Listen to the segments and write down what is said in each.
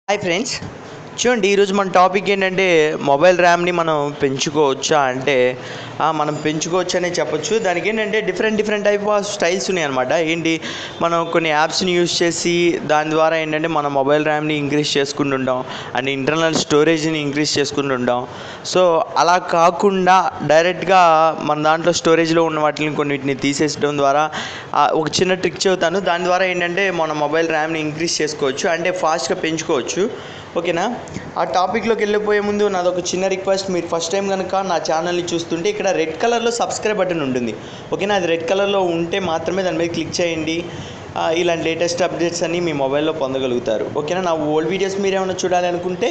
Hi friends, చూడండి ఈరోజు మన టాపిక్ ఏంటంటే మొబైల్ ర్యామ్ని మనం పెంచుకోవచ్చా అంటే మనం పెంచుకోవచ్చు అనే చెప్పొచ్చు. దానికి ఏంటంటే డిఫరెంట్ టైప్ ఆఫ్ స్టైల్స్ ఉన్నాయన్నమాట. ఏంటి, మనం కొన్ని యాప్స్ని యూస్ చేసి దాని ద్వారా ఏంటంటే మన మొబైల్ ర్యామ్ని ఇంక్రీజ్ చేసుకుంటుంటాం అండ్ ఇంటర్నల్ స్టోరేజ్ని ఇంక్రీజ్ చేసుకుంటుంటాం. సో అలా కాకుండా డైరెక్ట్గా మన దాంట్లో స్టోరేజ్లో ఉన్న వాటిని కొన్నిటిని తీసేయడం ద్వారా ఒక చిన్న ట్రిక్ చెబుతాను. దాని ద్వారా ఏంటంటే మన మొబైల్ ర్యామ్ని ఇంక్రీజ్ చేసుకోవచ్చు, అంటే ఫాస్ట్గా పెంచుకోవచ్చు. ఓకేనా? ఆ టాపిక్లోకి వెళ్ళిపోయే ముందు నాది ఒక చిన్న రిక్వెస్ట్. మీరు ఫస్ట్ టైం కనుక నా ఛానల్ని చూస్తుంటే ఇక్కడ రెడ్ కలర్లో సబ్స్క్రైబ్ బటన్ ఉంటుంది. ఓకేనా? అది రెడ్ కలర్లో ఉంటే మాత్రమే దాని మీద క్లిక్ చేయండి. ఇలాంటి లేటెస్ట్ అప్డేట్స్ అన్నీ మీ మొబైల్లో పొందగలుగుతారు. ఓకేనా? నా ఓల్డ్ వీడియోస్ మీరు ఏమైనా చూడాలి అనుకుంటే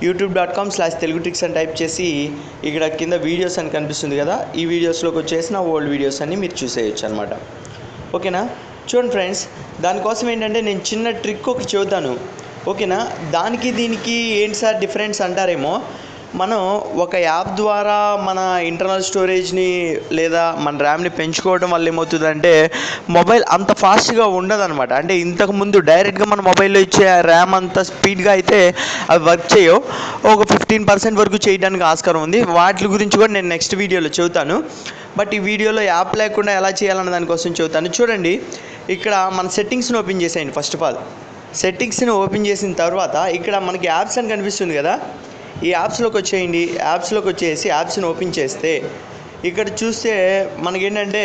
youtube.com/telugutricks అని టైప్ చేసి ఇక్కడ కింద వీడియోస్ అని కనిపిస్తుంది కదా, ఈ వీడియోస్లోకి వచ్చేసి నా ఓల్డ్ వీడియోస్ అన్నీ మీరు చూసేయచ్చు అనమాట. ఓకేనా? చూడండి ఫ్రెండ్స్, దానికోసం ఏంటంటే నేను చిన్న ట్రిక్ ఒకటి చెబుతాను. ఓకేనా? దానికి దీనికి ఏంటి సార్ డిఫరెన్స్ అంటారేమో. మనం ఒక యాప్ ద్వారా మన ఇంటర్నల్ స్టోరేజ్ని లేదా మన ర్యామ్ని పెంచుకోవడం వల్ల ఏమవుతుందంటే మొబైల్ అంత ఫాస్ట్గా ఉండదన్నమాట. అంటే ఇంతకుముందు డైరెక్ట్గా మన మొబైల్లో ఇచ్చే ర్యామ్ అంత స్పీడ్గా అయితే అవి వర్క్ చేయవు. ఒక 15% వరకు చేయడానికి ఆస్కారం ఉంది. వాటి గురించి కూడా నేను నెక్స్ట్ వీడియోలో చెబుతాను. బట్ ఈ వీడియోలో యాప్ లేకుండా ఎలా చేయాలన్న దానికోసం చెబుతాను. చూడండి, ఇక్కడ మన సెట్టింగ్స్ని ఓపెన్ చేసేయండి. ఫస్ట్ ఆఫ్ ఆల్ సెట్టింగ్స్ని ఓపెన్ చేసిన తర్వాత ఇక్కడ మనకి యాప్స్ అని కనిపిస్తుంది కదా, ఈ యాప్స్లోకి వచ్చేయండి. యాప్స్లోకి వచ్చేసి యాప్స్ని ఓపెన్ చేస్తే ఇక్కడ చూస్తే మనకేంటంటే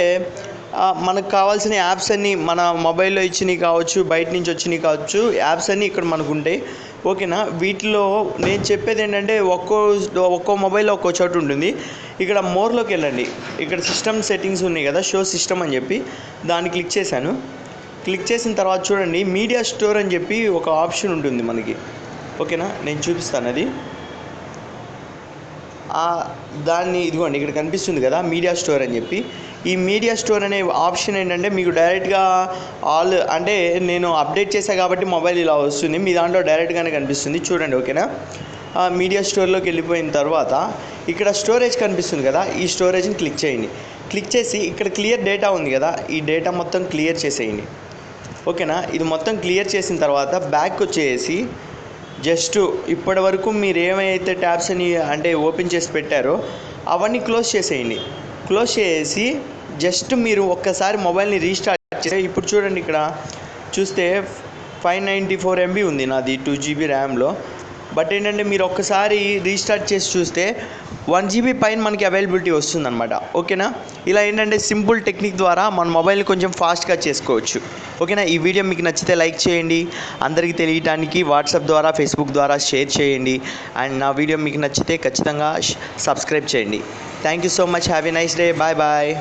మనకు కావాల్సిన యాప్స్ అన్నీ మన మొబైల్లో ఇచ్చినవి కావచ్చు, బయట నుంచి వచ్చినవి కావచ్చు, యాప్స్ అన్నీ ఇక్కడ మనకు ఉంటాయి. ఓకేనా? వీటిలో నేను చెప్పేది ఏంటంటే ఒక్కో మొబైల్లో ఒక్కో చోటు ఉంటుంది. ఇక్కడ మోర్లోకి వెళ్ళండి. ఇక్కడ సిస్టమ్ సెట్టింగ్స్ ఉన్నాయి కదా, షో సిస్టమ్ అని చెప్పి దాన్ని క్లిక్ చేశాను. క్లిక్ చేసిన తర్వాత చూడండి, మీడియా స్టోర్ అని చెప్పి ఒక ఆప్షన్ ఉంటుంది మనకి. ఓకేనా? నేను చూపిస్తాను అది. దాన్ని ఇదిగోండి ఇక్కడ కనిపిస్తుంది కదా, మీడియా స్టోర్ అని చెప్పి. ఈ మీడియా స్టోర్ అనే ఆప్షన్ ఏంటంటే మీకు డైరెక్ట్గా అంటే నేను అప్డేట్ చేశాను కాబట్టి మొబైల్ ఇలా వస్తుంది, మీ దాంట్లో డైరెక్ట్గానే కనిపిస్తుంది. చూడండి. ఓకేనా? మీడియా స్టోర్లోకి వెళ్ళిపోయిన తర్వాత ఇక్కడ స్టోరేజ్ కనిపిస్తుంది కదా, ఈ స్టోరేజ్ని క్లిక్ చేయండి. క్లిక్ చేసి ఇక్కడ క్లియర్ డేటా ఉంది కదా, ఈ డేటా మొత్తం క్లియర్ చేసేయండి. ఓకేనా? ఇది మొత్తం క్లియర్ చేసిన తర్వాత బ్యాక్ వచ్చేసి జస్ట్ ఇప్పటి వరకు మీరు ఏమైతే ట్యాబ్స్ అని అంటే ఓపెన్ చేసి పెట్టారో అవన్నీ క్లోజ్ చేసేయండి. క్లోజ్ చేసి జస్ట్ మీరు ఒక్కసారి మొబైల్ని రీస్టార్ట్ చేస్తే ఇప్పుడు చూడండి, ఇక్కడ చూస్తే 594 MB ఉంది నాది 2 GB ర్యామ్లో. బట్ ఏంటంటే మీరు ఒక్కసారి రీస్టార్ట్ చేసి చూస్తే 1 GB పైన మనకి అవైలబిలిటీ వస్తుందన్నమాట. ఓకేనా? ఇలా ఏంటంటే సింపుల్ టెక్నిక్ ద్వారా మన మొబైల్ని కొంచెం ఫాస్ట్గా చేసుకోవచ్చు. ఓకేనా? ఈ వీడియో మీకు నచ్చితే లైక్ చేయండి, అందరికీ తెలియటానికి వాట్సాప్ ద్వారా ఫేస్బుక్ ద్వారా షేర్ చేయండి. అండ్ నా వీడియో మీకు నచ్చితే ఖచ్చితంగా సబ్స్క్రైబ్ చేయండి. Thank you so much. Have a nice day. Bye bye.